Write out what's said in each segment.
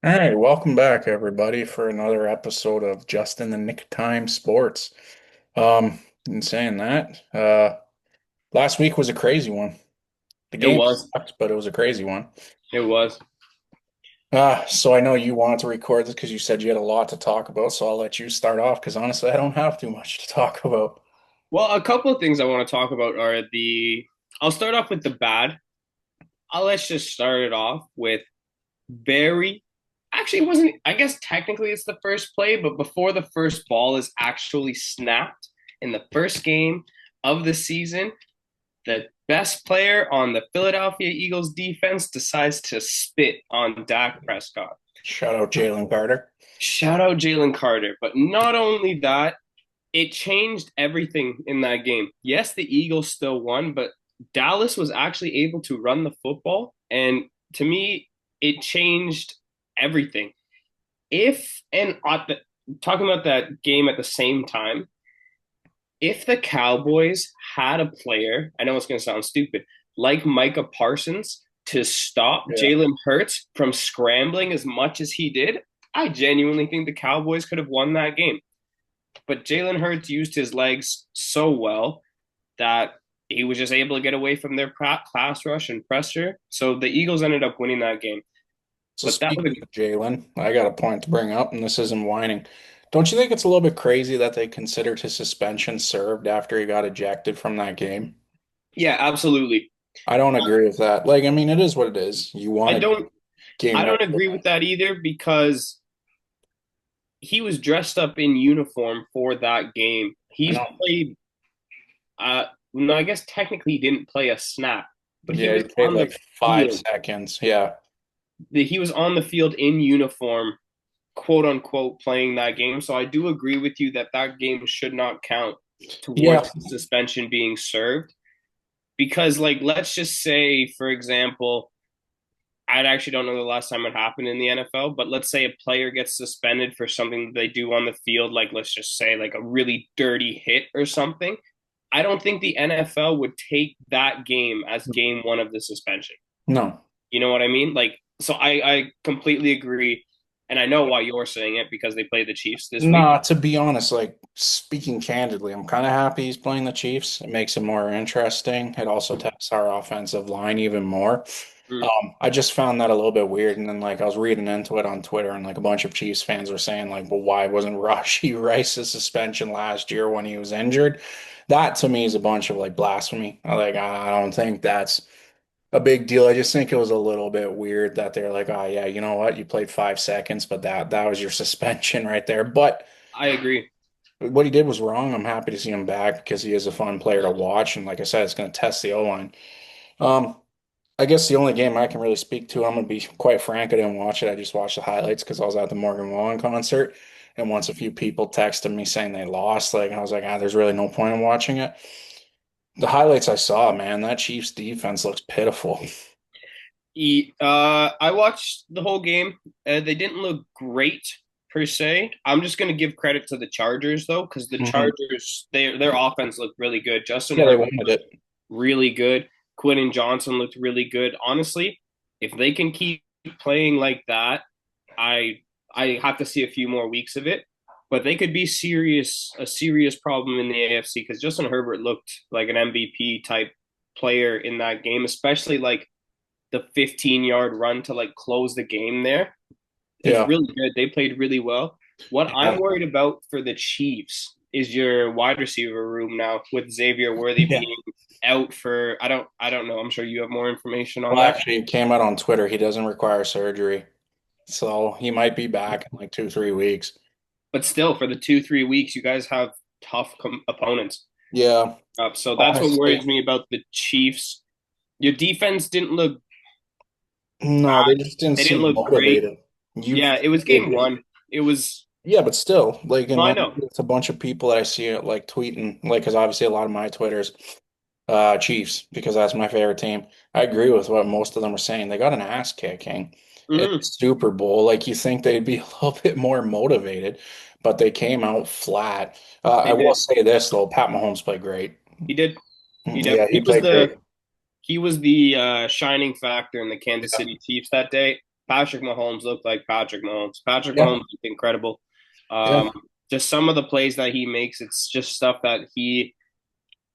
Hey, welcome back, everybody, for another episode of Just in the Nick of Time Sports. In saying that, last week was a crazy one. The It game was. sucked, but it was a crazy one. It was. So I know you wanted to record this because you said you had a lot to talk about, so I'll let you start off because honestly, I don't have too much to talk about. Well, a couple of things I want to talk about are I'll start off with the bad. Let's just start it off with very. Actually, it wasn't. I guess technically it's the first play, but before the first ball is actually snapped in the first game of the season, the best player on the Philadelphia Eagles defense decides to spit on Dak Prescott. Shout out Jalen Carter. Shout out Jalen Carter. But not only that, it changed everything in that game. Yes, the Eagles still won, but Dallas was actually able to run the football. And to me, it changed everything. If, and at the, Talking about that game at the same time, if the Cowboys had a player, I know it's going to sound stupid, like Micah Parsons to stop Yeah. Jalen Hurts from scrambling as much as he did, I genuinely think the Cowboys could have won that game. But Jalen Hurts used his legs so well that he was just able to get away from their pass rush and pressure. So the Eagles ended up winning that game. So But that was speaking of Jalen, I got a point to bring up, and this isn't whining. Don't you think it's a little bit crazy that they considered his suspension served after he got ejected from that game? yeah, absolutely. I don't agree with that. Like, I mean, it is what it is. You I want a don't game I right. don't agree with that either because he was dressed up in uniform for that game. I He's know. played no, I guess technically he didn't play a snap, but he Yeah, he was played on the like 5 field. seconds. Yeah. He was on the field in uniform, quote unquote, playing that game. So I do agree with you that that game should not count Yeah. towards the suspension being served. Because, like, let's just say, for example, I actually don't know the last time it happened in the NFL, but let's say a player gets suspended for something that they do on the field, like let's just say like a really dirty hit or something. I don't think the NFL would take that game as game one of the suspension. No. You know what I mean? Like, so I completely agree. And I know why you're saying it because they play the Chiefs this week. Nah, to be honest, like speaking candidly, I'm kind of happy he's playing the Chiefs. It makes it more interesting. It also tests our offensive line even more. Mm. I just found that a little bit weird, and then like I was reading into it on Twitter, and like a bunch of Chiefs fans were saying like, "Well, why wasn't Rashee Rice's suspension last year when he was injured?" That to me is a bunch of like blasphemy. I don't think that's a big deal. I just think it was a little bit weird that they're like, "Oh yeah, you know what? You played 5 seconds, but that was your suspension right there." But I agree. what he did was wrong. I'm happy to see him back because he is a fun player to watch, and like I said, it's going to test the O line. Um, I guess the only game I can really speak to, I'm gonna be quite frank, I didn't watch it. I just watched the highlights because I was at the Morgan Wallen concert. And once a few people texted me saying they lost, like I was like, there's really no point in watching it. The highlights I saw, man, that Chiefs defense looks pitiful. I watched the whole game. They didn't look great per se. I'm just going to give credit to the Chargers though, because the Mhm. Chargers their offense looked really good. Justin Yeah, they Herbert wanted looked it. really good. Quentin Johnson looked really good. Honestly, if they can keep playing like that, I I have to see a few more weeks of it. But they could be a serious problem in the AFC because Justin Herbert looked like an MVP type player in that game, especially like the 15-yard run to like close the game there. It was Yeah. really good. They played really well. What I'm Yeah. worried about for the Chiefs is your wide receiver room now with Xavier Worthy Yeah. being out for I don't know. I'm sure you have more information on Well, that. actually, it came out on Twitter. He doesn't require surgery. So he might be back in like 2, 3 weeks. But still for the 2 3 weeks you guys have tough opponents. Yeah. So that's what worries Honestly, me about the Chiefs. Your defense didn't look no, they just didn't they didn't seem look great. motivated. You Yeah, it was game one. It was Yeah, but still, like, no, and I then know. it's a bunch of people that I see it like tweeting, like, because obviously a lot of my Twitter's Chiefs, because that's my favorite team. I agree with what most of them are saying. They got an ass kicking in the Mm-hmm. Super Bowl. Like, you think they'd be a little bit more motivated, but they came out flat. I They will did. say this though, Pat Mahomes played great. He did. He Yeah, he definitely played great. he was the shining factor in the Kansas Yeah. City Chiefs that day. Patrick Mahomes looked like Patrick Mahomes. Patrick Yeah, Mahomes looked incredible. yeah, Um, just some of the plays that he makes, it's just stuff that he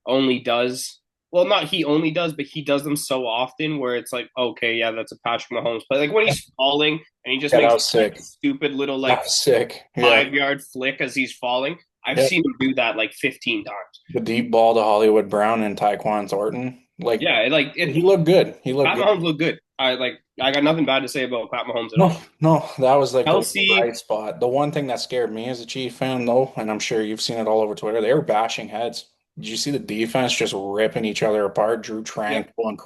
only does. Well, not he only does, but he does them so often where it's like, okay, yeah, that's a Patrick Mahomes play. Like when he's falling and he just yeah. That makes was like sick. stupid little That like was sick. Yeah, 5 yard flick as he's falling. I've yeah. seen him do that like 15 times. The deep ball to Hollywood Brown and Tyquan Thornton. Like Yeah, like he it. looked good. He looked Pat good. Mahomes looked good. I got nothing bad to say about Pat Mahomes at No, all. no, that was like the Kelsey, bright spot. The one thing that scared me as a Chief fan, though, and I'm sure you've seen it all over Twitter, they were bashing heads. Did you see the defense just ripping each other apart? Drew yep, Tranquil and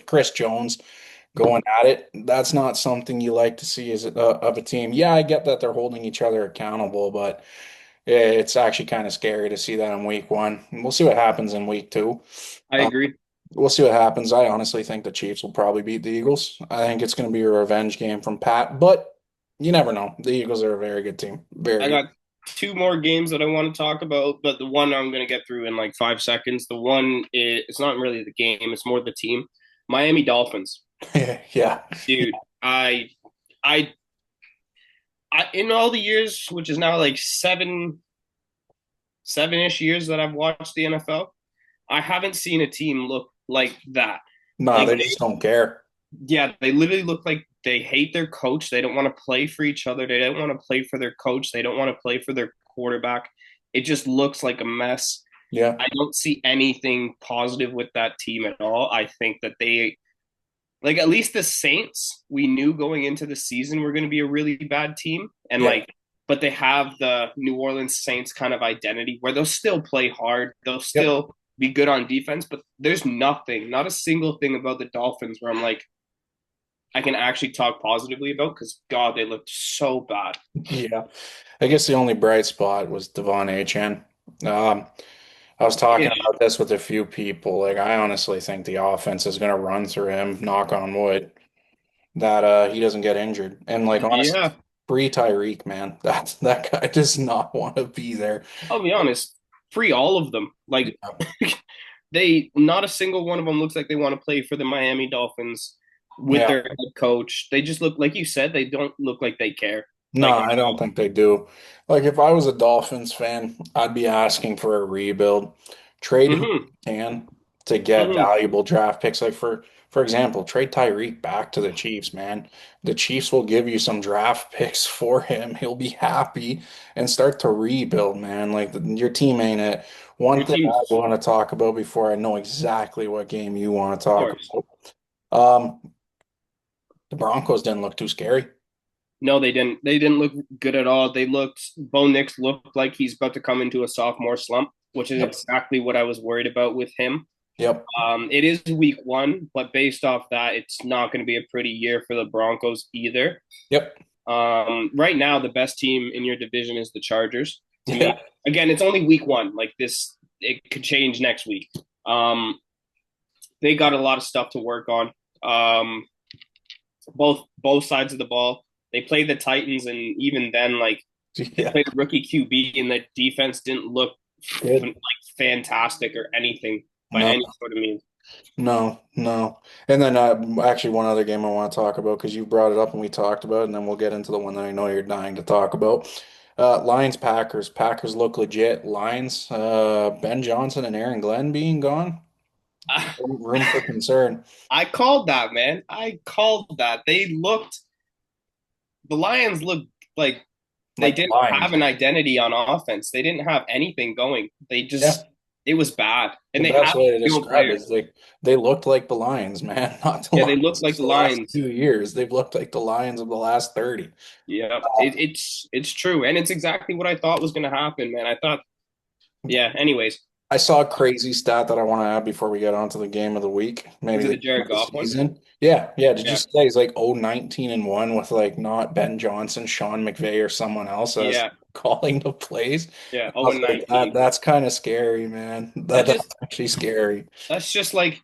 Chris Jones going at it. That's not something you like to see as of a team. Yeah, I get that they're holding each other accountable, but it's actually kind of scary to see that in week one. We'll see what happens in week two. I Um, agree. we'll see what happens. I honestly think the Chiefs will probably beat the Eagles. I think it's going to be a revenge game from Pat, but you never know. The Eagles are a very good team. Very I good. got two more games that I want to talk about, but the one I'm going to get through in like 5 seconds. The one is it's not really the game; it's more the team. Miami Dolphins, Yeah. dude. I, in all the years, which is now like seven-ish years that I've watched the NFL, I haven't seen a team look like that. No, Like they just don't care. yeah, they literally look like they hate their coach. They don't want to play for each other. They don't want to play for their coach. They don't want to play for their quarterback. It just looks like a mess. Yeah. I don't see anything positive with that team at all. I think that like at least the Saints, we knew going into the season we're going to be a really bad team, and Yeah. like, but they have the New Orleans Saints kind of identity where they'll still play hard, they'll Yep. still be good on defense, but there's nothing, not a single thing about the Dolphins where I'm like, I can actually talk positively about because God, they looked so bad. Yeah. I guess the only bright spot was Devon Achane. I was Yeah, talking about this with a few people. Like, I honestly think the offense is going to run through him, knock on wood, that he doesn't get injured. And like honestly, yeah. free Tyreek, man. That guy does not want to be there. I'll be honest, free all of them. Like Yeah. they, not a single one of them looks like they want to play for the Miami Dolphins with Yeah. their head coach. They just look like you said. They don't look like they care. No, Like I don't think they do. Like if I was a Dolphins fan, I'd be asking for a rebuild. Trade who mm-hmm, you can to get mm-hmm. valuable draft picks. Like for example, trade Tyreek back to the Chiefs, man. The Chiefs will give you some draft picks for him. He'll be happy and start to rebuild, man. Like your team ain't it. One Your thing I team's, want to talk about before I know exactly what game you want to of talk course. about. The Broncos didn't look too scary. No, they didn't. They didn't look good at all. They looked. Bo Nix looked like he's about to come into a sophomore slump, which is Yep. exactly what I was worried about with him. Yep. It is week one, but based off that, it's not going to be a pretty year for the Broncos either. Yep. Right now, the best team in your division is the Chargers. To me, Yeah. again, it's only week one. Like this, it could change next week. Um, they got a lot of stuff to work on. Um, both sides of the ball. They played the Titans, and even then, like they Yeah. played a rookie QB, and the defense didn't look Good. like fantastic or anything by No, any sort of means. no, no. And then actually one other game I want to talk about because you brought it up and we talked about it, and then we'll get into the one that I know you're dying to talk about. Lions Packers. Packers look legit. Lions, Ben Johnson and Aaron Glenn being gone. Room for concern. I called that, man. I called that. The Lions looked like they Like the didn't have Lions. an identity on offense. They didn't have anything going. Yeah. It was bad. The And they best have way to skilled describe it players. is like they looked like the Lions, man. Not the Yeah, they looked Lions like of the the last Lions. 2 years. They've looked like the Lions of the last 30. Yeah, it's true. And it's exactly what I thought was going to happen, man. I thought, yeah, anyways, I saw a crazy stat that I want to add before we get on to the game of the week, maybe is it the the game Jared of the Goff one? season. Yeah, yeah. Did you Yeah. see that he's like 19-1 with like not Ben Johnson, Sean McVay, or someone else as Yeah. calling the plays? Yeah. I 0 was and like, that 19. that's kind of scary, man. That That's just actually scary. that's just like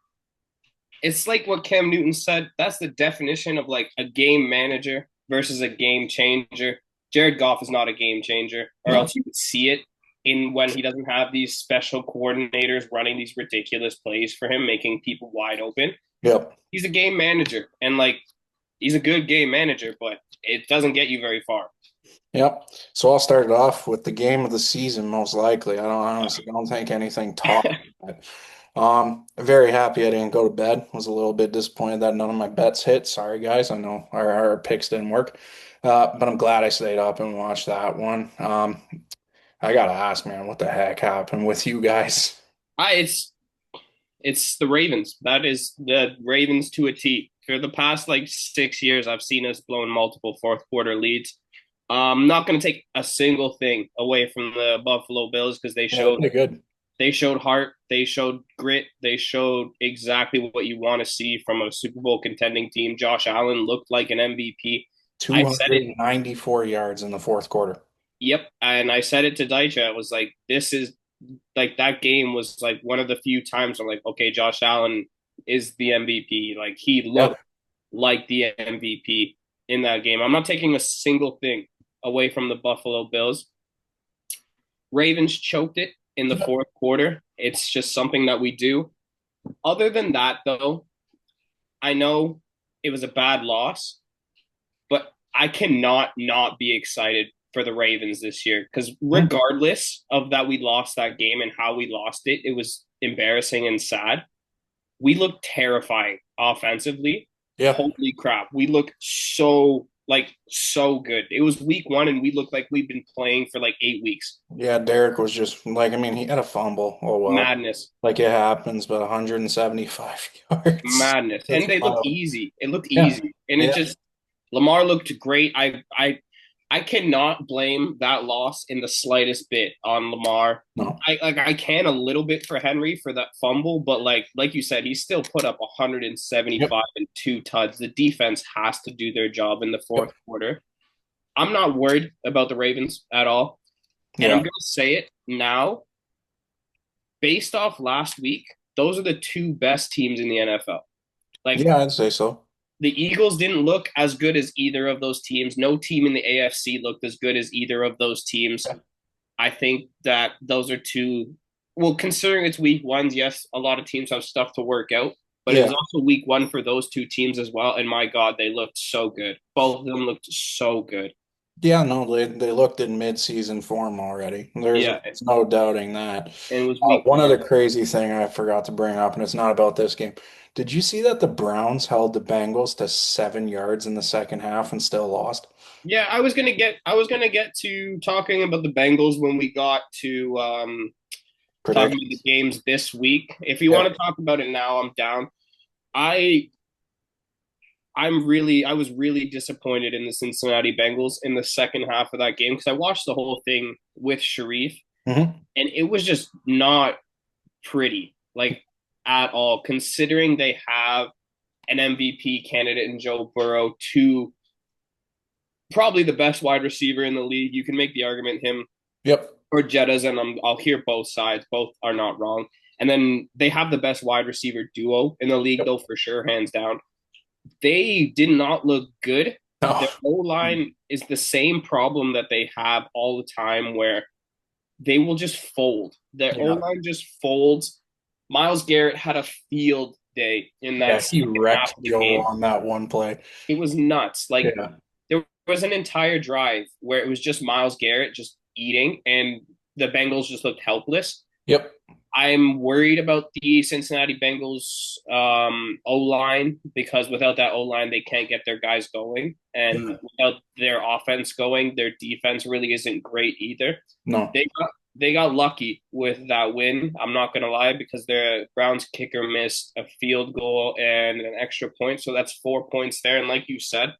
it's like what Cam Newton said. That's the definition of like a game manager versus a game changer. Jared Goff is not a game changer, or No. else you would see it in when he doesn't have these special coordinators running these ridiculous plays for him, making people wide open. Yep. He's a game manager, and like He's a good game manager, but it doesn't get you very far. Yep. So I'll start it off with the game of the season, most likely. I honestly don't think anything tops that. Very happy I didn't go to bed. Was a little bit disappointed that none of my bets hit. Sorry, guys. I know our picks didn't work. But I'm glad I stayed up and watched that one. I gotta ask, man, what the heck happened with you guys? I it's the Ravens. That is the Ravens to a T. For the past like 6 years, I've seen us blowing multiple fourth quarter leads. I'm not going to take a single thing away from the Buffalo Bills because they Yeah, they showed played good. they showed heart, they showed grit, they showed exactly what you want to see from a Super Bowl contending team. Josh Allen looked like an MVP. I said it. 294 yards in the fourth quarter. Yep, and I said it to Daicha. It was like this is like that game was like one of the few times I'm like, okay, Josh Allen is the MVP. Like he Yep. looked like the MVP in that game. I'm not taking a single thing away from the Buffalo Bills. Ravens choked it in the Yep. fourth quarter. It's just something that we do. Other than that, though, I know it was a bad loss, but I cannot not be excited for the Ravens this year because Mhm. regardless of that we lost that game and how we lost it, it was embarrassing and sad. We looked terrifying offensively. Yeah. Holy crap. We look so good. It was week one and we looked like we've been playing for like 8 weeks. Yeah, Derek was just like, I mean, he had a fumble. Oh well. Madness. Like it happens, but 175 yards. Madness. That's And they looked wild. easy. It looked Yeah. easy. And it Yeah. just Lamar looked great. I cannot blame that loss in the slightest bit on Lamar. No. I can a little bit for Henry for that fumble, but like you said, he still put up 175 Yep. and 2 tuds. The defense has to do their job in the fourth Yep. quarter. I'm not worried about the Ravens at all. And I'm Yeah. gonna say it now, based off last week, those are the two best teams in the NFL. Like Yeah, I'd say so. the Eagles didn't look as good as either of those teams. No team in the AFC looked as good as either of those teams. Yeah. I think that those are two. Well, considering it's week one, yes, a lot of teams have stuff to work out, but it was Yeah. also week one for those two teams as well. And my God, they looked so good. Both of them looked so good. Yeah, no, they looked in mid-season form already. Yeah, There's no doubting that. and it was week One one. other crazy thing I forgot to bring up, and it's not about this game. Did you see that the Browns held the Bengals to 7 yards in the second half and still lost? Yeah, I was gonna get to talking about the Bengals when we got to talking about the Predictions. games this week. If you Yeah. want to talk about it now, I'm down. I I was really disappointed in the Cincinnati Bengals in the second half of that game because I watched the whole thing with Sharif Hmm. and it was just not pretty, like at all, considering they have an MVP candidate in Joe Burrow, two probably the best wide receiver in the league. You can make the argument him Yep. or Jettas, and I'll hear both sides. Both are not wrong. And then they have the best wide receiver duo in the league, Yep. though, for sure, hands down. They did not look good. No. Their O line is the same problem that they have all the time, where they will just fold. Their O Yeah. line just folds. Miles Garrett had a field day in Yeah, that he second half wrecked of the Joe game. on that one play. It was nuts. Like Yeah. there was an entire drive where it was just Miles Garrett just eating, and the Bengals just looked helpless. Yep. I'm worried about the Cincinnati Bengals O line because without that O line, they can't get their guys going, and Yeah. without their offense going, their defense really isn't great either. No. They got lucky with that win. I'm not gonna lie because the Browns kicker missed a field goal and an extra point, so that's 4 points there. And like you said,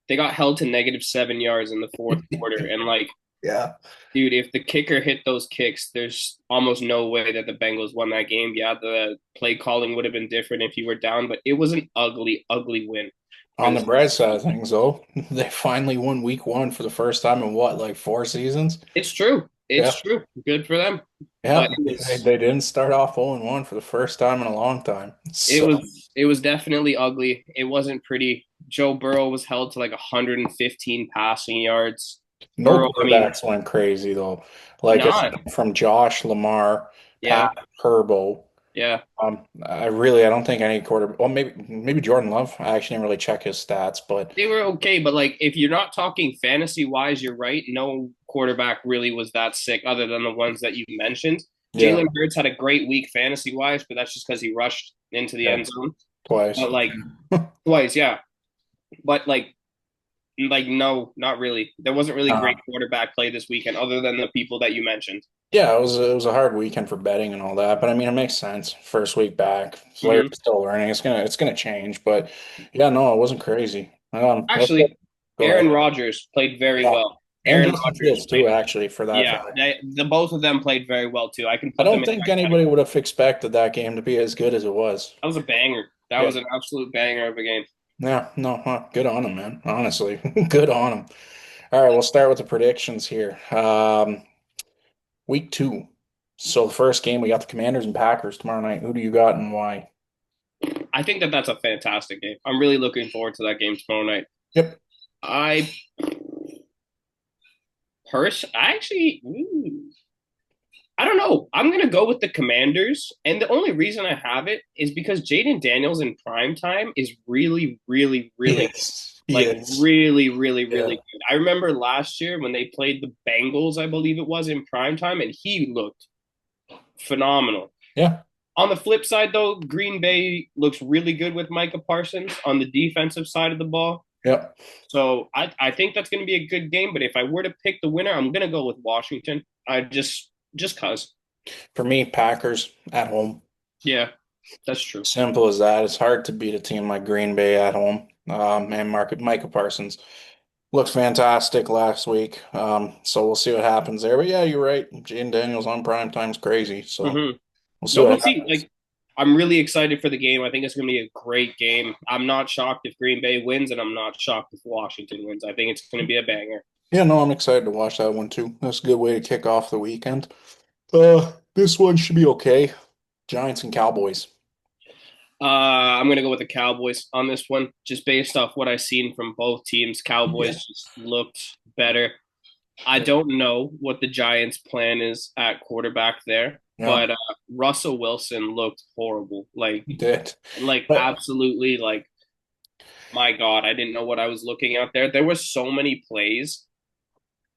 they got held to -7 yards in the fourth quarter, and like Yeah. dude, if the kicker hit those kicks, there's almost no way that the Bengals won that game. Yeah, the play calling would have been different if you were down, but it was an ugly, ugly win for On the the bright side Cincinnati of Bengals. things, though, they finally won week one for the first time in what, like 4 seasons? It's true. Yeah. It's true. Good for them. Yeah. But it was They didn't start off 0-1 for the first time in a long time. it So was it was definitely ugly. It wasn't pretty. Joe Burrow was held to like 115 passing yards. no Burrow, I mean, quarterbacks went crazy though. Like not. from Josh, Lamar, Yeah. Pat, Herbo. Yeah. I don't think any quarter. Well, maybe Jordan Love. I actually didn't really check his stats, but They were okay, but like if you're not talking fantasy wise, you're right. No quarterback really was that sick other than the ones that you mentioned. yeah, Jalen Hurts had a great week fantasy wise, but that's just because he rushed into the yeah, end zone. twice. But like twice, yeah. But like no, not really. There wasn't really great Uh, quarterback play this weekend other than the people that you mentioned. yeah, it was a hard weekend for betting and all that, but I mean it makes sense. First week back, players Hmm. are still learning. It's gonna change, but yeah, no, it wasn't crazy. Actually, Go ahead. Aaron Rodgers played very Yeah, well. and Aaron Justin Rodgers Fields too, played, actually, for that yeah. fact. The both of them played very well too. I can I put them don't in think that anybody category. would have expected that game to be as good as it was. That was a banger. That Yeah, was an absolute banger of a game. yeah, no, good on him, man. Honestly, good on him. All right, we'll start with the predictions here. Week two. So the first game, we got the Commanders and Packers tomorrow night. Who do you got and why? I think that that's a fantastic game. I'm really looking forward to that game tomorrow night. Yep. I I actually, I don't know. I'm gonna go with the Commanders, and the only reason I have it is because Jaden Daniels in prime time is really, really, really good. Yes. Like Yes. really, really, really Yeah. good. I remember last year when they played the Bengals, I believe it was in prime time, and he looked phenomenal. Yeah. On the flip side, though, Green Bay looks really good with Micah Parsons on the defensive side of the ball. Yep. So I think that's going to be a good game. But if I were to pick the winner, I'm going to go with Washington. I just cause. For me, Packers at home. Yeah, that's true. Simple as that. It's hard to beat a team like Green Bay at home. And Micah Parsons looked fantastic last week. So we'll see what happens there. But yeah, you're right. Jaden Daniels on prime time's crazy. So Hmm. we'll see No, what we'll see. happens. Like, I'm really excited for the game. I think it's going to be a great game. I'm not shocked if Green Bay wins, and I'm not shocked if Washington wins. I think it's going to be a banger. Yeah, no, I'm excited to watch that one too. That's a good way to kick off the weekend. This one should be okay. Giants and Cowboys. I'm gonna go with the Cowboys on this one, just based off what I've seen from both teams. Yeah. Cowboys just looked better. I Yeah. don't know what the Giants' plan is at quarterback there, Yeah. but Russell Wilson looked horrible. He did. Like But absolutely, like my God, I didn't know what I was looking at there. There were so many plays,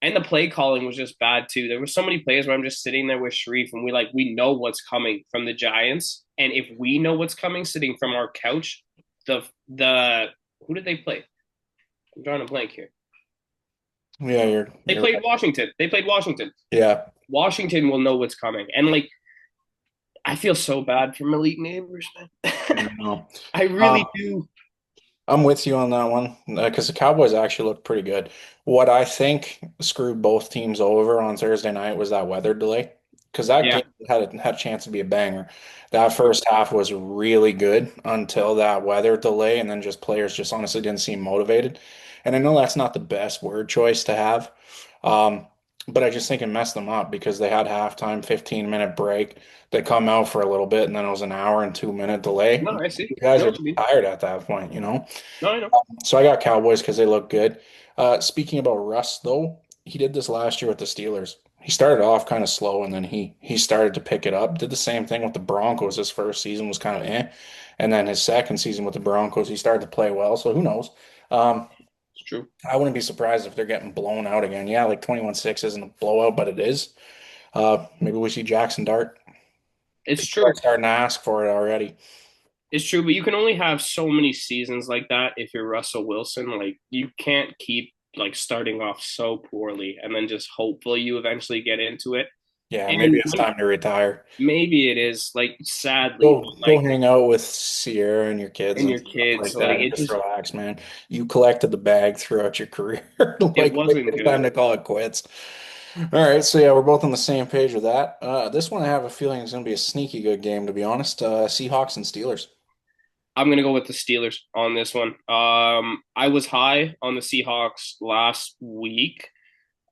and the play calling was just bad too. There were so many plays where I'm just sitting there with Sharif, and we know what's coming from the Giants, and if we know what's coming sitting from our couch, the who did they play? I'm drawing a blank here. yeah, They you're played right. Washington. They played Washington. Yeah. Washington will know what's coming, and like I feel so bad for Malik Neighbors, man. No. I really Um, do. I'm with you on that one because the Cowboys actually looked pretty good. What I think screwed both teams over on Thursday night was that weather delay because that Yeah, game had a chance to be a banger. That first half was really good until that weather delay, and then just players just honestly didn't seem motivated. And I know that's not the best word choice to have, um, but I just think it messed them up because they had halftime, 15-minute break. They come out for a little bit, and then it was an hour and 2-minute delay. no, I see. You guys No, are what you just mean. tired at that point, you know? No, I know. So I got Cowboys because they look good. Speaking about Russ, though, he did this last year with the Steelers. He started off kind of slow, and then he started to pick it up. Did the same thing with the Broncos. His first season was kind of and then his second season with the Broncos, he started to play well. So who knows? Um, It's true. I wouldn't be surprised if they're getting blown out again. Yeah, like 21-6 isn't a blowout, but it is. Maybe we see Jackson Dart. It's People are true. starting to ask for it already. It's true, but you can only have so many seasons like that if you're Russell Wilson. Like you can't keep like starting off so poorly and then just hopefully you eventually get into it. Yeah, maybe And it's time to retire. maybe it is like sadly, Go but go like hang out with Sierra and your kids and and your stuff kids, like like that and it just just relax, man. You collected the bag throughout your career. it Like maybe wasn't it's good. time to call it quits. All right, so yeah, we're both on the same page with that. This one I have a feeling is going to be a sneaky good game, to be honest. Seahawks and Steelers. I'm gonna go with the Steelers on this one. I was high on the Seahawks last week.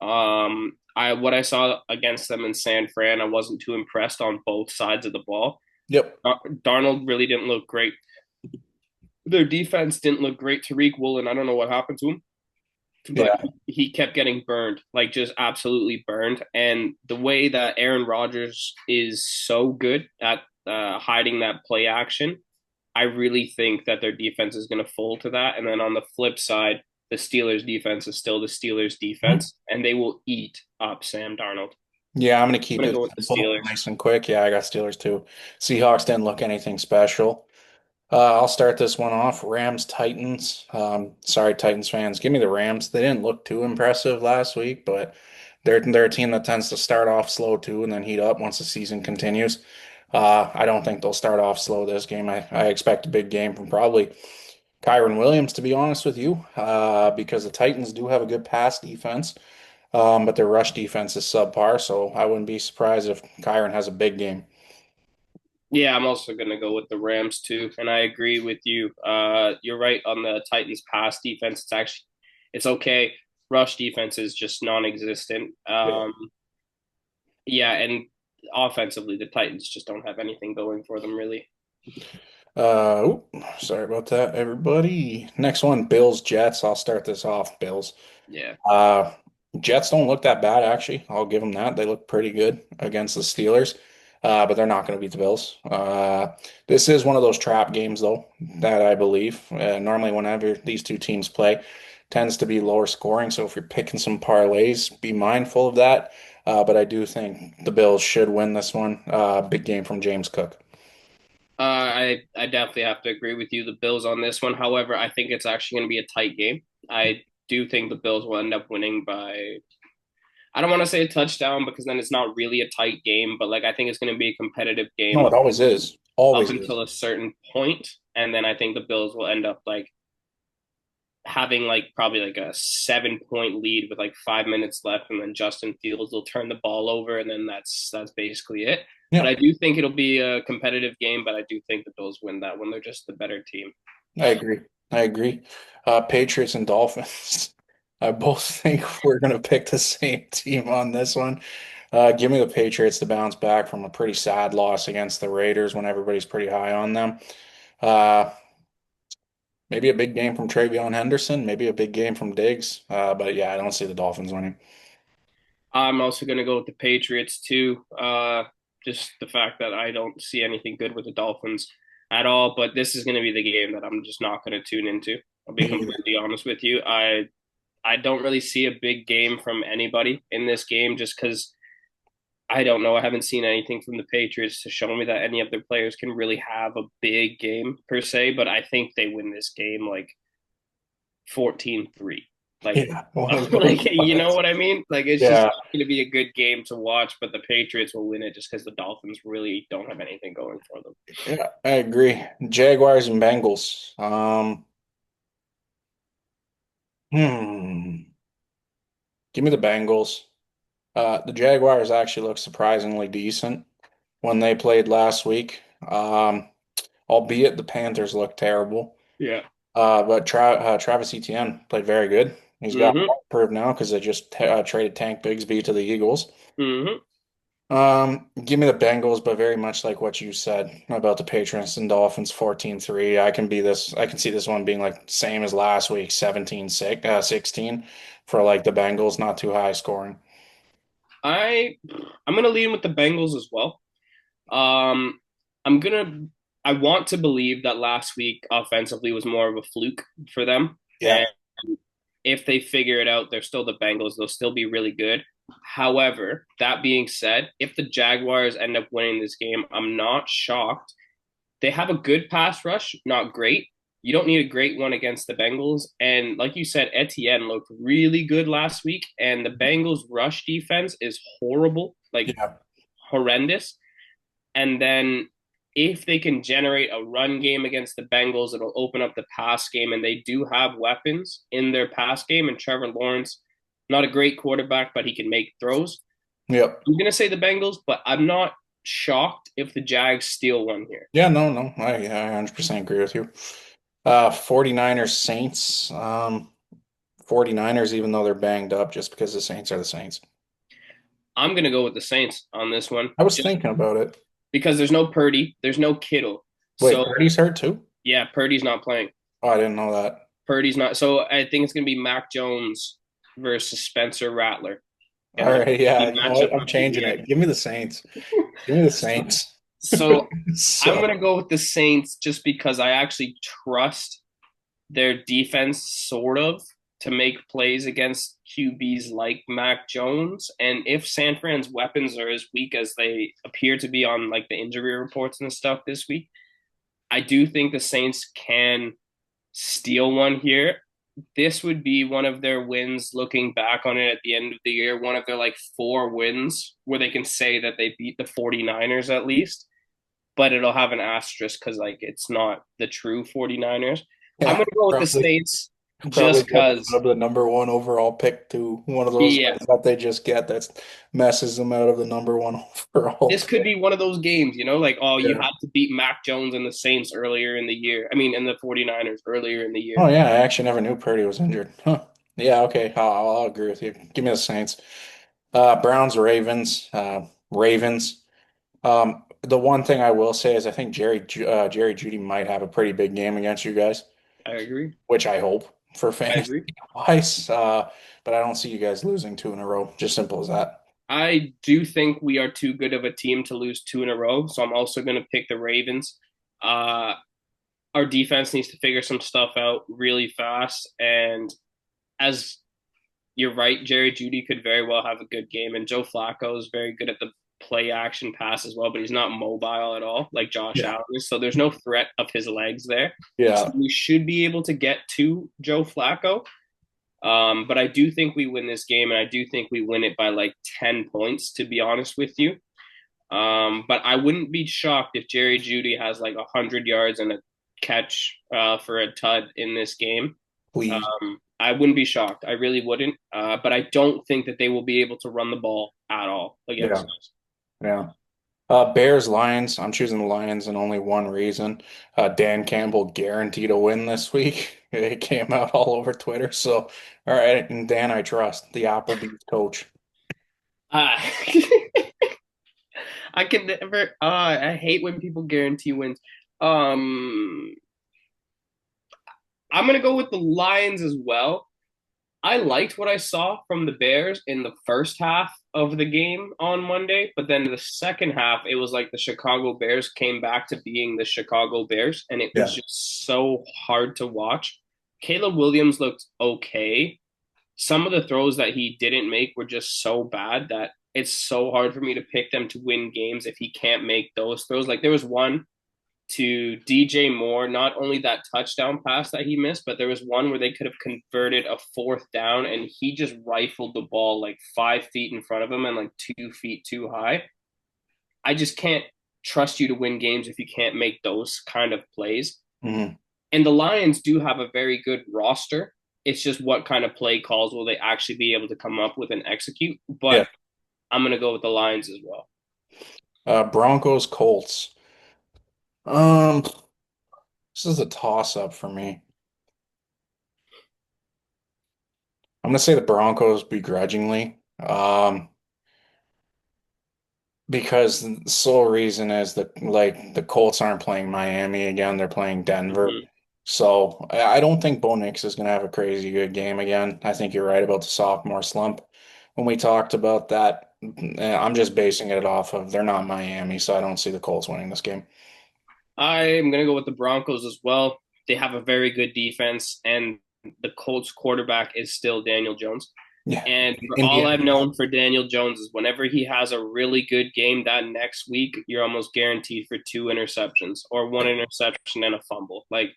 I what I saw against them in San Fran, I wasn't too impressed on both sides of the ball. Yep. Darnold really didn't look great. Their defense didn't look great. Tariq Woolen, I don't know what happened to him, but Yeah. he kept getting burned, like just absolutely burned. And the way that Aaron Rodgers is so good at hiding that play action. I really think that their defense is going to fold to that. And then on the flip side, the Steelers' defense is still the Steelers' Mhm. defense, and they will eat up Sam Darnold. Yeah, I'm going to I'm keep going to it go with the simple, Steelers. nice and quick. Yeah, I got Steelers too. Seahawks didn't look anything special. I'll start this one off. Rams, Titans. Sorry, Titans fans. Give me the Rams. They didn't look too impressive last week, but they're a team that tends to start off slow too and then heat up once the season continues. I don't think they'll start off slow this game. I expect a big game from probably Kyron Williams, to be honest with you, because the Titans do have a good pass defense, but their rush defense is subpar, so I wouldn't be surprised if Kyron has a big game. Yeah, I'm also going to go with the Rams too, and I agree with you. You're right on the Titans' pass defense. It's okay. Rush defense is just non-existent. Yeah. Yeah, and offensively, the Titans just don't have anything going for them really. Sorry about that, everybody. Next one, Bills, Jets. I'll start this off, Bills. Yeah. Uh, Jets don't look that bad, actually. I'll give them that. They look pretty good against the Steelers, but they're not going to beat the Bills. This is one of those trap games, though, that I believe. Normally, whenever these two teams play, tends to be lower scoring. So if you're picking some parlays, be mindful of that. But I do think the Bills should win this one. Big game from James Cook. I definitely have to agree with you, the Bills on this one. However, I think it's actually going to be a tight game. I do think the Bills will end up winning by, I don't want to say a touchdown because then it's not really a tight game, but like I think it's going to be a competitive No, game it always is. up Always is. until a certain point, and then I think the Bills will end up like having like probably like a 7 point lead with like 5 minutes left, and then Justin Fields will turn the ball over, and then that's basically it. But Yeah, I do think it'll be a competitive game, but I do think the Bills win that one. They're just the better team. I agree. I agree. Patriots and Dolphins. I both think we're going to pick the same team on this one. Give me the Patriots to bounce back from a pretty sad loss against the Raiders when everybody's pretty high on them. Uh, Maybe a big game from Travion Henderson, maybe a big game from Diggs. But yeah, I don't see the Dolphins winning. I'm also going to go with the Patriots too. Just the fact that I don't see anything good with the Dolphins at all. But this is going to be the game that I'm just not going to tune into. I'll be Me either. completely honest with you. I don't really see a big game from anybody in this game just because I don't know. I haven't seen anything from the Patriots to show me that any of their players can really have a big game per se. But I think they win this game like 14-3. Like, Yeah, one of like those. you know what I mean? Like it's just Yeah, not going to be a good game to watch, but the Patriots will win it just because the Dolphins really don't have anything going for them. yeah, I agree. Jaguars and Bengals. Hmm. Give me the Bengals. The Jaguars actually look surprisingly decent when they played last week. Albeit the Panthers look terrible. Yeah. But Travis Etienne played very good. He's got Mm-hmm. more to prove now because they just traded Tank Bigsby to the Eagles. Mm-hmm. Give me the Bengals, but very much like what you said about the Patriots and Dolphins 14-3. I can see this one being like same as last week, 16 for like the Bengals, not too high scoring. I I'm gonna lean with the Bengals as well. Um, I'm gonna I want to believe that last week offensively was more of a fluke for them, Yeah. and if they figure it out, they're still the Bengals. They'll still be really good. However, that being said, if the Jaguars end up winning this game, I'm not shocked. They have a good pass rush, not great. You don't need a great one against the Bengals. And like you said, Etienne looked really good last week, and the Bengals' rush defense is horrible, like Yeah. horrendous. And then if they can generate a run game against the Bengals, it'll open up the pass game. And they do have weapons in their pass game. And Trevor Lawrence, not a great quarterback, but he can make throws. Yep. I'm going to say the Bengals, but I'm not shocked if the Jags steal one here. Yeah, no. I 100% agree with you. 49ers Saints. 49ers, even though they're banged up, just because the Saints are the Saints. I'm going to go with the Saints on this one, I was just thinking about it. because there's no Purdy, there's no Kittle. Wait, So, Purdy's hurt too? yeah, Purdy's not playing. Oh, I didn't know that. Purdy's not. So I think it's going to be Mac Jones versus Spencer Rattler. All And right, yeah, the you know matchup what? I'm of the changing year. it. Give me the Saints. Give me the Saints. So I'm So gonna go with the Saints just because I actually trust their defense sort of to make plays against QBs like Mac Jones. And if San Fran's weapons are as weak as they appear to be on like the injury reports and stuff this week, I do think the Saints can steal one here. This would be one of their wins looking back on it at the end of the year, one of their like four wins where they can say that they beat the 49ers at least, but it'll have an asterisk because like it's not the true 49ers. I'm yeah, gonna go with the probably Saints probably just give because up the number one overall pick to one of those yeah, guys that they just get that messes them out of the number one overall this could pick. be one of those games, like, oh, you Yeah. had to beat Mac Jones and the Saints earlier in the year. I mean, and the 49ers earlier in the Oh year. yeah, I actually never knew Purdy was injured. Huh. Yeah, okay, I'll agree with you. Give me the Saints. Browns, Ravens, Ravens. The one thing I will say is I think Jerry Judy might have a pretty big game against you guys, I agree. which I hope for I fantasy agree. wise. But I don't see you guys losing two in a row. Just simple as that. I do think we are too good of a team to lose two in a row. So I'm also going to pick the Ravens. Uh, our defense needs to figure some stuff out really fast. And as you're right, Jerry Judy could very well have a good game. And Joe Flacco is very good at the play action pass as well, but he's not mobile at all like Josh Yeah. Allen is. So there's no threat of his legs there. So Yeah. we should be able to get to Joe Flacco. But I do think we win this game, and I do think we win it by like 10 points, to be honest with you. But I wouldn't be shocked if Jerry Judy has like 100 yards and a catch for a tud in this game. Please. I wouldn't be shocked. I really wouldn't. But I don't think that they will be able to run the ball at all against Yeah. us. Yeah. Bears, Lions. I'm choosing the Lions and only one reason. Dan Campbell guaranteed a win this week. It came out all over Twitter. So, all right. And Dan, I trust the Applebee's coach. Uh, I can never. I hate when people guarantee wins. Um, I'm gonna go with the Lions as well. I liked what I saw from the Bears in the first half of the game on Monday, but then the second half, it was like the Chicago Bears came back to being the Chicago Bears, and it was Yeah. just so hard to watch. Caleb Williams looked okay. Some of the throws that he didn't make were just so bad that it's so hard for me to pick them to win games if he can't make those throws. Like there was one to DJ Moore, not only that touchdown pass that he missed, but there was one where they could have converted a fourth down and he just rifled the ball like 5 feet in front of him and like 2 feet too high. I just can't trust you to win games if you can't make those kind of plays. Hmm. And the Lions do have a very good roster. It's just what kind of play calls will they actually be able to come up with and execute. Yeah. But I'm going to go with the Lions as well. Broncos, Colts. Um, this is a toss-up for me. I'm gonna say the Broncos begrudgingly. Because the sole reason is that like the Colts aren't playing Miami again, they're playing Denver. Mm-hmm. So I don't think Bo Nix is gonna have a crazy good game again. I think you're right about the sophomore slump. When we talked about that, I'm just basing it off of they're not Miami, so I don't see the Colts winning this game. I'm going to go with the Broncos as well. They have a very good defense, and the Colts quarterback is still Daniel Jones. Yeah. And for all Indiana. I've known for Daniel Jones is whenever he has a really good game that next week, you're almost guaranteed for two interceptions or one interception and a fumble. Like,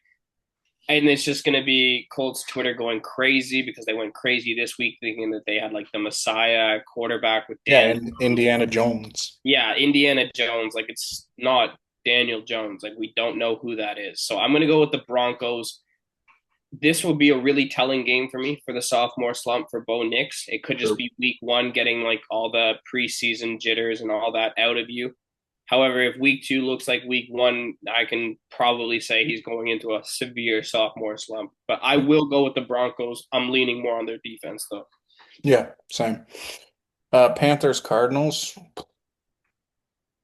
and it's just going to be Colts Twitter going crazy because they went crazy this week thinking that they had like the Messiah quarterback with Yeah, Daniel and Jones. Indiana Jones. Yeah, Indiana Jones. Like it's not Daniel Jones. Like we don't know who that is. So I'm gonna go with the Broncos. This will be a really telling game for me for the sophomore slump for Bo Nix. It could just Sure. be week one getting like all the preseason jitters and all that out of you. However, if week two looks like week one, I can probably say he's going into a severe sophomore slump. But I will go with the Broncos. I'm leaning more on their defense though. Yeah, same. Panthers, Cardinals.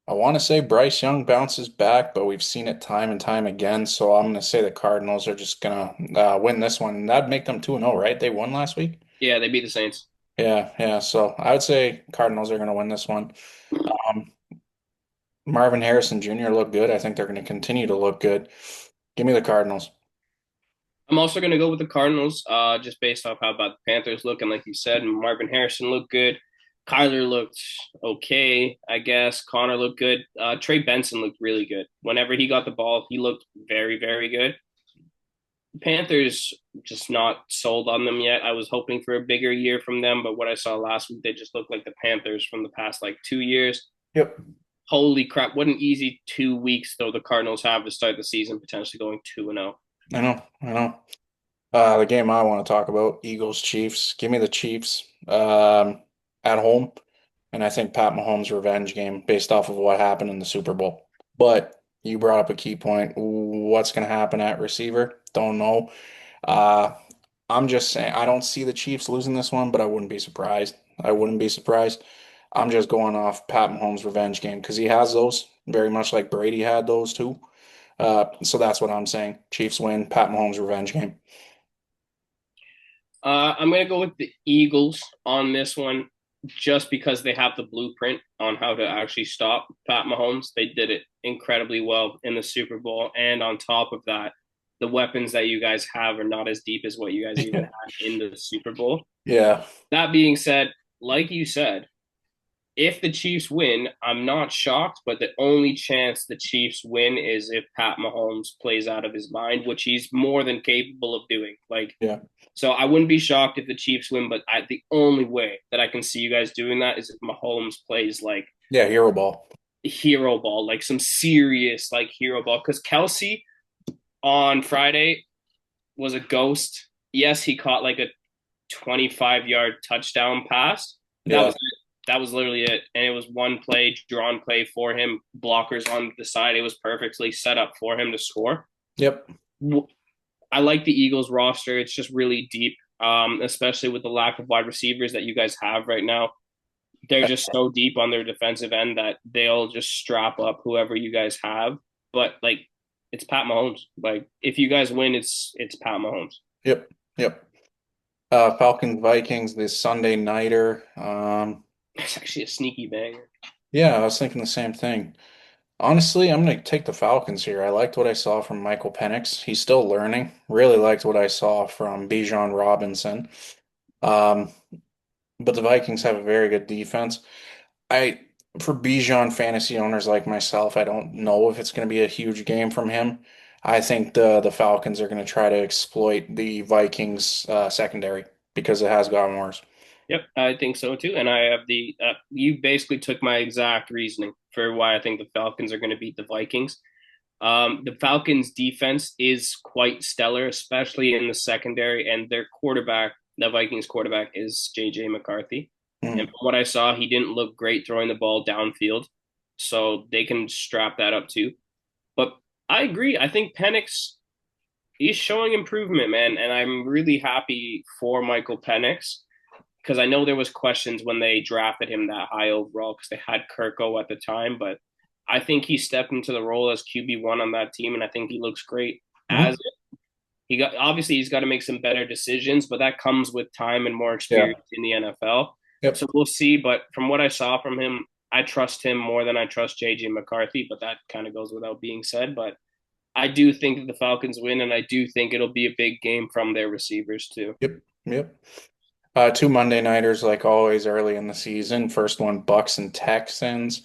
I want to say Bryce Young bounces back, but we've seen it time and time again. So I'm going to say the Cardinals are just going to win this one. That'd make them 2-0, right? They won last week. Yeah, they beat the Saints. Yeah, yeah. So I would say Cardinals are going to win this one. Um, Marvin Harrison Jr. looked good. I think they're going to continue to look good. Give me the Cardinals. I'm also going to go with the Cardinals, just based off how bad the Panthers look. And like you said, Marvin Harrison looked good. Kyler looked okay, I guess. Connor looked good. Trey Benson looked really good. Whenever he got the ball, he looked very, very good. Panthers just not sold on them yet. I was hoping for a bigger year from them, but what I saw last week, they just looked like the Panthers from the past like 2 years. Yep. Holy crap! What an easy 2 weeks though the Cardinals have to start the season, potentially going 2-0. I know. I know. The game I want to talk about, Eagles Chiefs. Give me the Chiefs at home. And I think Pat Mahomes' revenge game based off of what happened in the Super Bowl. But you brought up a key point. What's going to happen at receiver? Don't know. Uh, I'm just saying, I don't see the Chiefs losing this one, but I wouldn't be surprised. I wouldn't be surprised. I'm just going off Pat Mahomes' revenge game because he has those very much like Brady had those too. So that's what I'm saying. Chiefs win, Pat Mahomes' revenge game. I'm gonna go with the Eagles on this one, just because they have the blueprint on how to actually stop Pat Mahomes. They did it incredibly well in the Super Bowl, and on top of that, the weapons that you guys have are not as deep as what you guys even had in the Super Bowl. Yeah, That being said, like you said, if the Chiefs win, I'm not shocked, but the only chance the Chiefs win is if Pat Mahomes plays out of his mind, which he's more than capable of doing. Like, yeah, so I wouldn't be shocked if the Chiefs win, but the only way that I can see you guys doing that is if Mahomes plays like yeah. Hero ball. hero ball, like some serious like hero ball. Because Kelsey on Friday was a ghost. Yes, he caught like a 25-yard touchdown pass. That Yeah. was it. That was literally it. And it was one play, drawn play for him, blockers on the side. It was perfectly set up for him to score. Yep. I like the Eagles roster. It's just really deep, especially with the lack of wide receivers that you guys have right now. They're just so deep on their defensive end that they'll just strap up whoever you guys have. But like, it's Pat Mahomes. Like, if you guys win, it's Pat Mahomes. Yep. Yep. Falcons Vikings this Sunday nighter. It's actually a sneaky banger. Yeah, I was thinking the same thing. Honestly, I'm gonna take the Falcons here. I liked what I saw from Michael Penix. He's still learning. Really liked what I saw from Bijan Robinson. Um, but the Vikings have a very good defense. I for Bijan fantasy owners like myself, I don't know if it's going to be a huge game from him. I think the Falcons are going to try to exploit the Vikings secondary because it has gotten worse. Yep, I think so too. And I have you basically took my exact reasoning for why I think the Falcons are going to beat the Vikings. The Falcons' defense is quite stellar, especially in the secondary, and their quarterback, the Vikings quarterback, is JJ McCarthy. And Mm, from what I saw, he didn't look great throwing the ball downfield, so they can strap that up too. But I agree. I think Penix, he's showing improvement, man, and I'm really happy for Michael Penix because I know there was questions when they drafted him that high overall because they had Kirko at the time, but I think he stepped into the role as QB1 on that team, and I think he looks great as mhm. he got. Obviously, he's got to make some better decisions, but that comes with time and more Yeah. experience in the NFL. Yep. So we'll see. But from what I saw from him, I trust him more than I trust JJ McCarthy. But that kind of goes without being said. But I do think that the Falcons win, and I do think it'll be a big game from their receivers too. Yep. Yep. Two Monday nighters like always early in the season. First one, Bucks and Texans.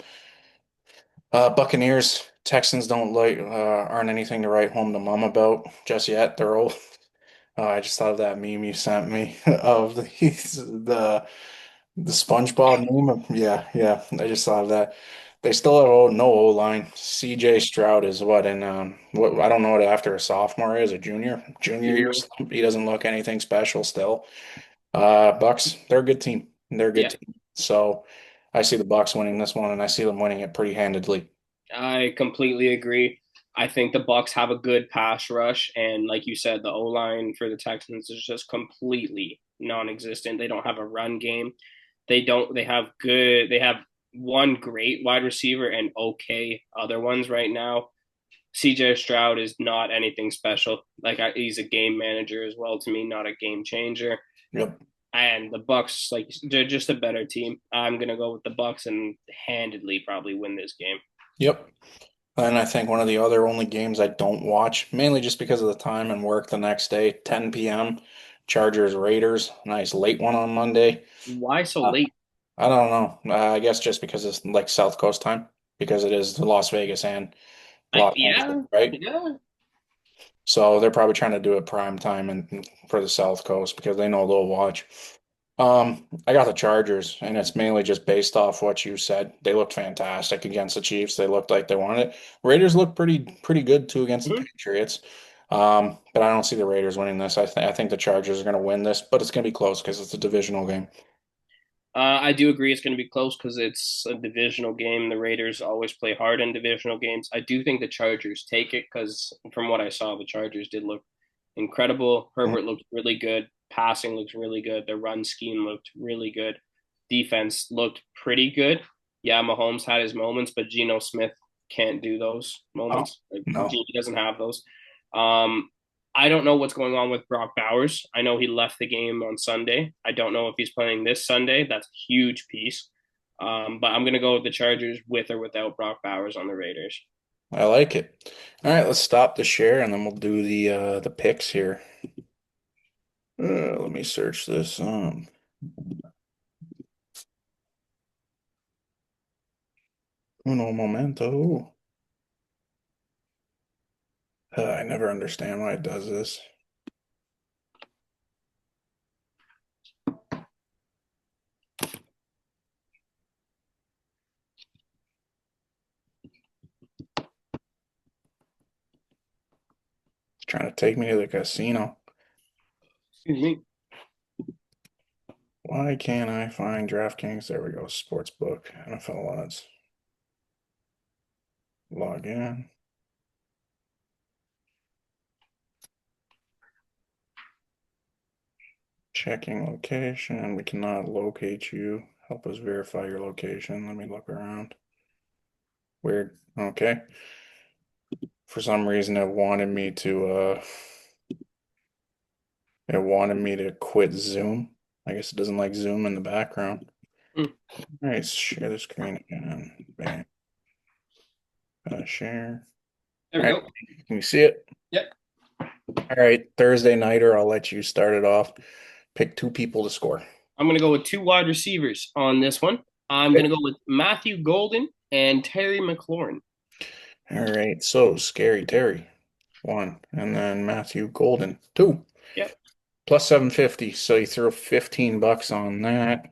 Buccaneers, Texans don't like aren't anything to write home to mom about just yet. They're old. I just thought of that meme you sent me of the SpongeBob meme. Yeah, yeah. I just thought of that. They still have no O line. CJ Stroud is what in what I don't know what after a sophomore is, a junior year Junior, slump. He doesn't look anything special still. Bucks, they're a good team. They're a good yeah, team. So I see the Bucks winning this one, and I see them winning it pretty handedly. I completely agree. I think the Bucks have a good pass rush, and like you said, the O line for the Texans is just completely non-existent. They don't have a run game. They don't. They have good. They have one great wide receiver and okay other ones right now. CJ Stroud is not anything special. He's a game manager as well to me, not a game changer. Yep. And the Bucks, like they're just a better team. I'm gonna go with the Bucks and handedly probably win this game. Yep. And I think one of the other only games I don't watch, mainly just because of the time and work the next day, 10 p.m. Chargers Raiders, nice late one on Monday. Why so Uh, late? I don't know. I guess just because it's like South Coast time, because it is Las Vegas and Los Angeles, Yeah, right? yeah. So they're probably trying to do it prime time and for the South Coast because they know they'll watch. I got the Chargers, and it's mainly just based off what you said. They looked fantastic against the Chiefs. They looked like they wanted it. Raiders looked pretty good too against the Mhm. Patriots. But I don't see the Raiders winning this. I think the Chargers are going to win this, but it's going to be close because it's a divisional game. I do agree it's going to be close because it's a divisional game. The Raiders always play hard in divisional games. I do think the Chargers take it because from what I saw, the Chargers did look incredible. Mhm. Herbert looked really good. Passing looks really good. The run scheme looked really good. Defense looked pretty good. Yeah, Mahomes had his moments, but Geno Smith can't do those Oh, moments. Like no. Geno doesn't have those. Um, I don't know what's going on with Brock Bowers. I know he left the game on Sunday. I don't know if he's playing this Sunday. That's a huge piece. But I'm going to go with the Chargers with or without Brock Bowers on the Raiders. I like it. All right, let's stop the share and then we'll do the picks here. Let me search this. Uno momento. I never understand why it does this. It's trying to take me to the casino. Excuse me. Why can't I find DraftKings? There we go. Sportsbook, NFL odds. Log in. Checking location. We cannot locate you. Help us verify your location. Let me look around. Weird. Okay. For some reason it wanted me to quit Zoom. I guess it doesn't like Zoom in the background. Mm, All right, share the screen again. Bam. Share. there All we right, go. can you see it? Yep. All right, Thursday nighter, I'll let you start it off. Pick two people to score. I'm going to go with two wide receivers on this one. I'm going Okay. to go with Matthew Golden and Terry McLaurin. All right, so Scary Terry, one, and then Matthew Golden, two, Yep. plus 750. So you throw 15 bucks on that.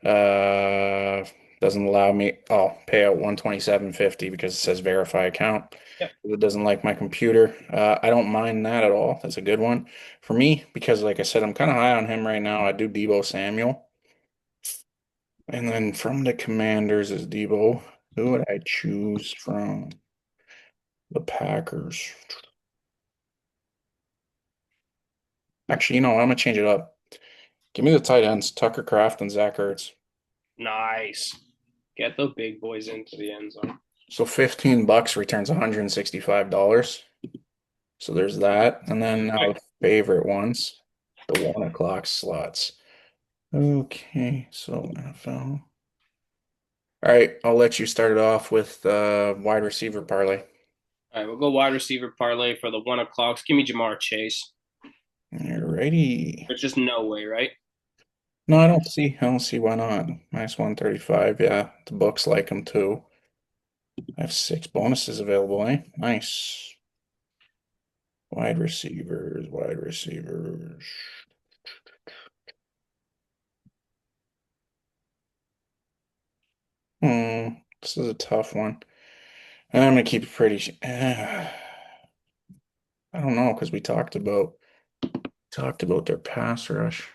Uh, doesn't allow me. I'll pay out 127.50 because it says verify account. Yep. It doesn't like my computer. I don't mind that at all. That's a good one for me because, like I said, I'm kind of high on him right now. I do Debo Samuel. And then from the Commanders is Debo. Who would I choose from the Packers? Actually, I'm gonna change it up. Give me the tight ends, Tucker Kraft and Zach Ertz. Nice. Get the big boys into the end zone. So 15 bucks returns $165. So there's that. And then now the favorite ones, the 1 o'clock slots. Okay, so NFL. All right, I'll let you start it off with wide receiver parlay. All right, we'll go wide receiver parlay for the 1 o'clocks. Give me Jamar Chase. Alrighty. There's just no way, right? No, I don't see why not. Minus 135. Yeah, the books like him too. I have six bonuses available, eh? Nice. Wide receivers, wide receivers. This is a tough one. I'm gonna keep it pretty. I don't know because we talked about their pass rush.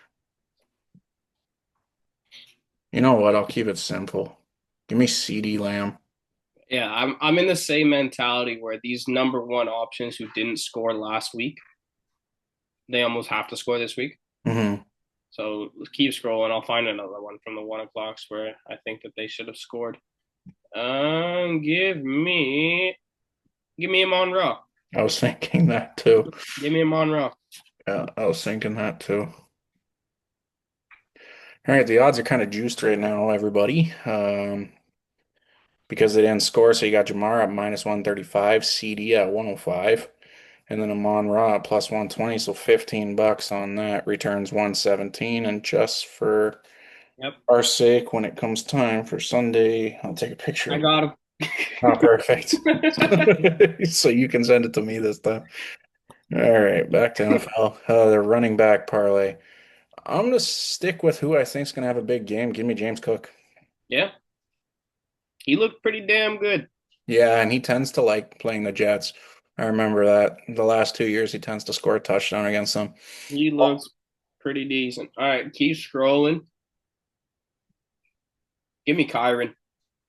You know what? I'll keep it simple. Give me CD Lamb. Yeah, I'm in the same mentality where these number one options who didn't score last week, they almost have to score this week. Hmm. So let's keep scrolling. I'll find another one from the 1 o'clocks where I think that they should have scored. Give me a Monroe. I was thinking that too. Give me a Monroe. Yeah, I was thinking that too. All right, the odds are kind of juiced right now, everybody. because they didn't score. So you got Jamar at minus 135, CD at 105, and then Amon Ra at plus 120. So $15 on that returns 117. And just for Yep. our sake, when it comes time for Sunday, I'll take a picture I of it. got him. Oh, perfect. So you can send it to me this time. All right, back to NFL. The running back parlay. I'm gonna stick with who I think is gonna have a big game. Give me James Cook. Yeah, he looked pretty damn good. Yeah, and he tends to like playing the Jets. I remember that the last 2 years he tends to score a touchdown against them. He Oh, looks pretty decent. All right, keep scrolling. Give me Kyron.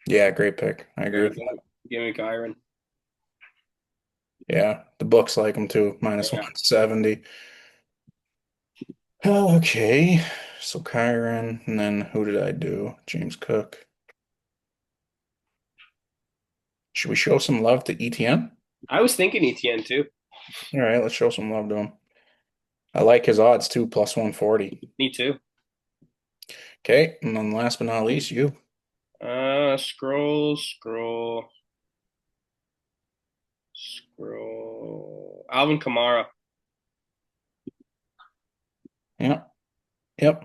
yeah, great pick. I agree Yeah, with that. give me Kyron. Yeah, the books like him too, minus Yeah, 170. Okay, so Kyron, and then who did I do? James Cook. Should we show some love to ETN? I was thinking ETN too. All right, let's show some love to him. I like his odds too, plus 140. Me too. Okay, and then last but not least, you. Scroll. Alvin Kamara. Yep, yep.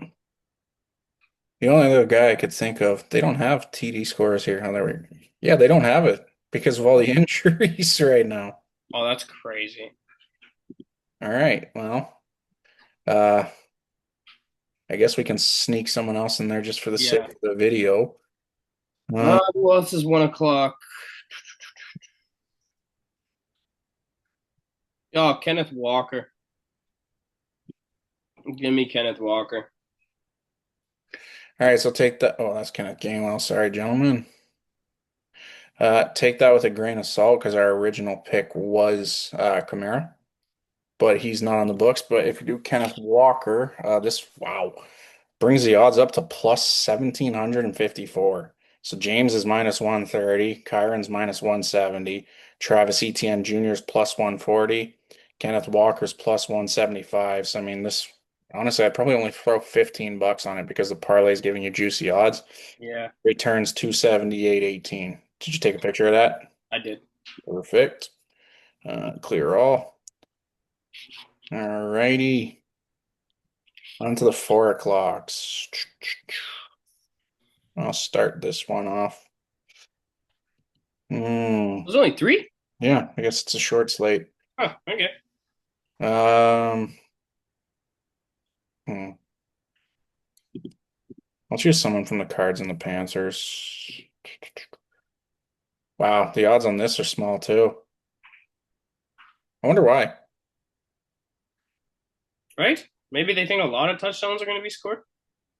The only other guy I could think of, they don't have TD scores here. How they yeah, they don't have it because of all the injuries right now. Oh, that's crazy. All right, well, uh, I guess we can sneak someone else in there just for the Yeah. sake of the video. Uh, Who else is 1 o'clock? Oh, Kenneth Walker. Give me Kenneth Walker. all right, so take that. Oh, that's kind of Gainwell. Sorry, gentlemen. Take that with a grain of salt because our original pick was Kamara, but he's not on the books. But if you do Kenneth Walker, this wow brings the odds up to plus 1,754. So James is minus 130, Kyron's minus 170, Travis Etienne Jr. is plus 140, Kenneth Walker's plus 175. So I mean, this honestly, I'd probably only throw $15 on it because the parlay is giving you juicy odds. Yeah, Returns 278.18. Did you take a picture of that? I did. Perfect. Clear all. All righty. On to the 4 o'clocks. I'll start this one off. There's only three? Yeah, I guess it's a short slate. Oh, okay. Um, hmm. I'll choose someone from the Cards and the Panthers. Wow, the odds on this are small too. I wonder why. Right? Maybe they think a lot of touchdowns are going to be scored.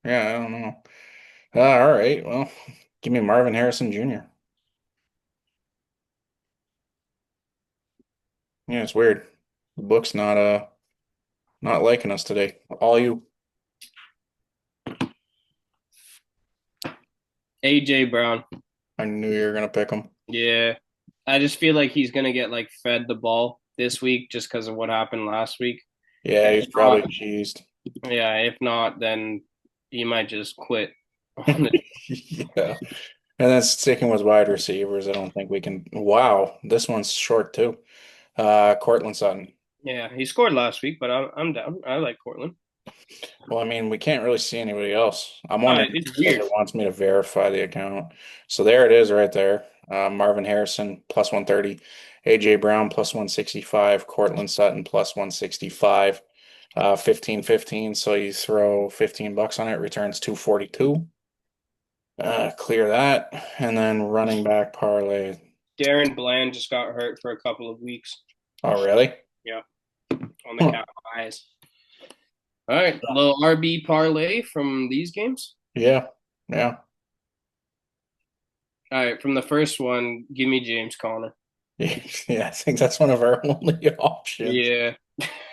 Yeah, I don't know. All right, well, give me Marvin Harrison Jr. Yeah, it's weird. The book's not liking us today. All you. AJ Brown. I knew you were gonna pick him. Yeah. I just feel like he's going to get like fed the ball this week just because of what happened last week. Yeah, If he's probably not, cheesed. yeah, if not, then he might just quit on the Yeah. And then sticking with wide receivers, I don't think we can. Wow, this one's short too. Cortland Sutton. Yeah, he scored last week, but I'm down. I like Cortland. Well, I mean, we can't really see anybody else. I'm Oh, wondering it's if weird. it wants me to verify the account. So there it is right there. Marvin Harrison plus 130, AJ Brown plus 165, Cortland Sutton plus 165, 15-15. So you throw $15 on it, returns 242. Clear that. And then running back parlay. Darren Bland just got hurt for a couple of weeks. Oh, really? Yeah, on the Huh. cap eyes. All right, little RB parlay from these games. Yeah. Yeah. All right, from the first one, give me James Conner. Yeah, I think that's one of our only options. Yeah,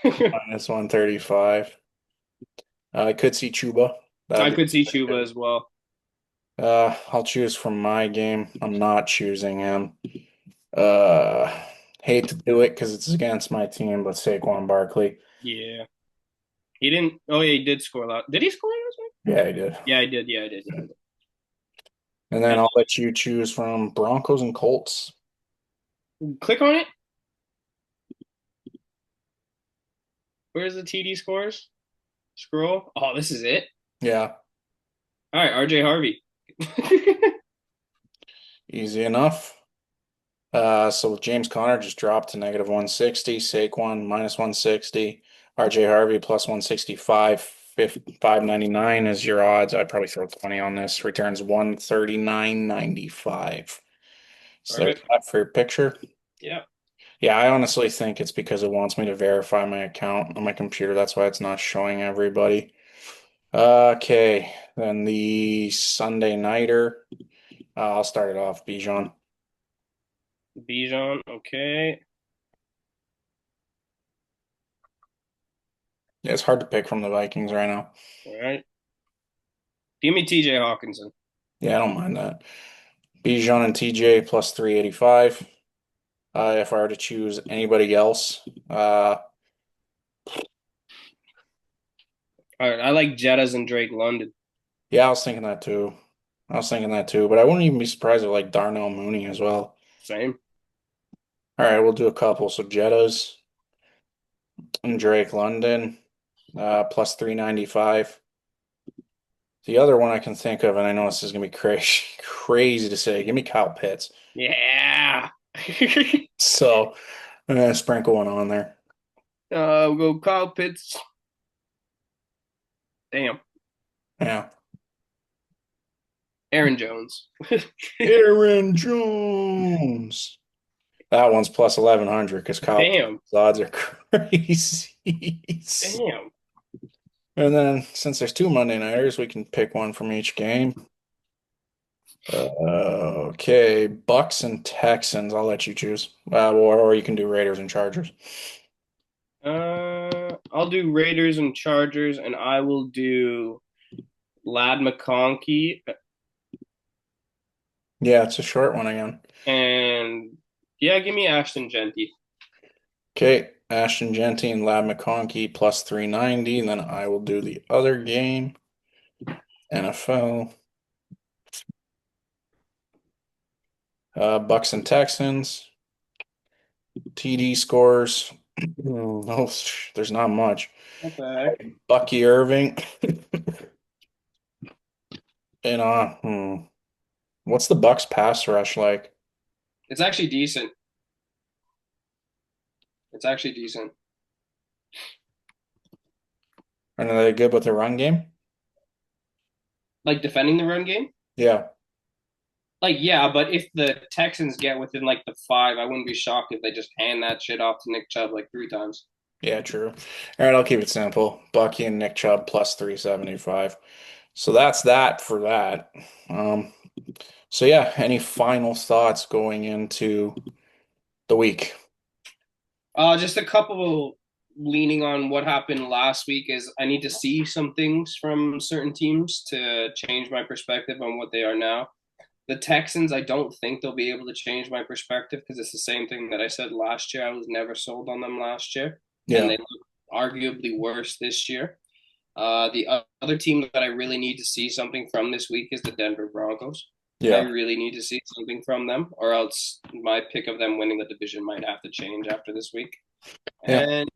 Minus 135. I could see Chuba. I That'd be could see Chuba as well. I'll choose from my game. I'm not choosing him. Uh hate to do it because it's against my team, but Saquon Barkley. Yeah, he didn't. Oh yeah, he did score a lot. Did he score last week? Yeah, he did. Yeah, I did. Yeah, I did. Yeah, I did. And then And I'll let you choose from Broncos and Colts. click on it. Where's the TD scores? Scroll. Oh, this is it. Yeah, All right, RJ Harvey. easy enough. So James Conner just dropped to negative 160, Saquon minus 160, RJ Harvey plus 165, 599 is your odds. I'd probably throw 20 on this. Returns 139.95. So there's Perfect. that for your picture. Yeah. Yeah, I honestly think it's because it wants me to verify my account on my computer. That's why it's not showing everybody. Okay, then the Sunday nighter. I'll start it off, Bijan. Bijan. Okay. Yeah, it's hard to pick from the Vikings right now. All right. Give me TJ Hawkinson. Yeah, I don't mind that. Bijan and TJ plus 385. If I were to choose anybody else, All right. I like Jettas and Drake London. yeah, I was thinking that too. I was thinking that too, but I wouldn't even be surprised if like Darnell Mooney as well. Same. All right, we'll do a couple. So Jettas and Drake London, plus 395. The other one I can think of, and I know this is gonna be crazy, crazy to say, give me Kyle Pitts. Yeah. So I'm gonna sprinkle one on there. We'll go Kyle Pitts. Damn. Yeah. Aaron Jones. Aaron Jones. That one's plus 1100 because Kyle Pitts Damn. odds are crazy. Damn. And then since there's two Monday nighters, we can pick one from each game. Okay, Bucks and Texans. I'll let you choose. Or you can do Raiders and Chargers. I'll do Raiders and Chargers, and I will do Lad McConkey Yeah, it's a short one again. and yeah, give me Ashton Genty. Okay, Ashton Genty and Lab McConkey plus 390. And then I will do the other game, NFL. Bucks and Texans. TD scores. Oh, there's not much. What the heck? Bucky Irving. And what's the Bucks pass rush like? It's actually decent. It's actually decent. And are they good with the run game? Like defending the run game? Yeah, Like, yeah, but if the Texans get within like the five, I wouldn't be shocked if they just hand that shit off to Nick Chubb like three times. yeah, true. All right, I'll keep it simple. Bucky and Nick Chubb plus 375. So that's that for that. Um, so yeah, any final thoughts going into the week? Just a couple leaning on what happened last week is I need to see some things from certain teams to change my perspective on what they are now. The Texans, I don't think they'll be able to change my perspective because it's the same thing that I said last year. I was never sold on them last year, and Yeah, they look arguably worse this year. The other team that I really need to see something from this week is the Denver Broncos. I yeah, really need to see something from them, or else my pick of them winning the division might have to change after this week. yeah. And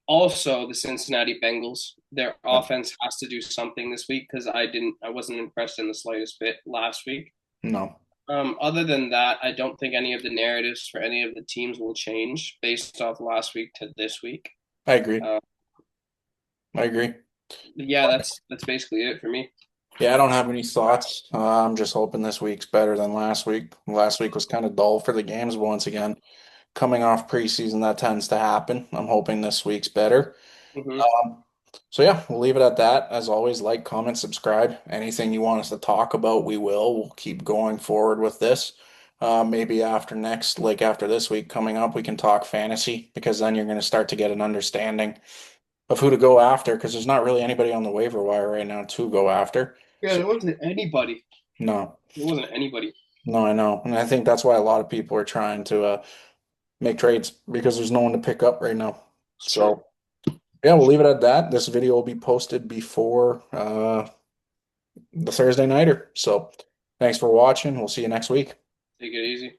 also the Cincinnati Bengals. Their offense has to do something this week because I wasn't impressed in the slightest bit last week. No, Other than that, I don't think any of the narratives for any of the teams will change based off last week to this week. I agree. Uh, I agree. yeah, that's basically it for me. Yeah, I don't have any thoughts. I'm just hoping this week's better than last week. Last week was kind of dull for the games, but once again, coming off preseason, that tends to happen. I'm hoping this week's better. Mm-hmm. Um, so yeah, we'll leave it at that. As always, like, comment, subscribe. Anything you want us to talk about, we will. We'll keep going forward with this. Maybe after next, like after this week coming up, we can talk fantasy because then you're going to start to get an understanding of who to go after because there's not really anybody on the waiver wire right now to go after. Yeah, So there wasn't anybody. no, There wasn't anybody. no, I know, and I think that's why a lot of people are trying to make trades because there's no one to pick up right now. It's true. So. Yeah, we'll leave it at that. This video will be posted before the Thursday nighter. So Thanks for watching. We'll see you next week. Take it easy.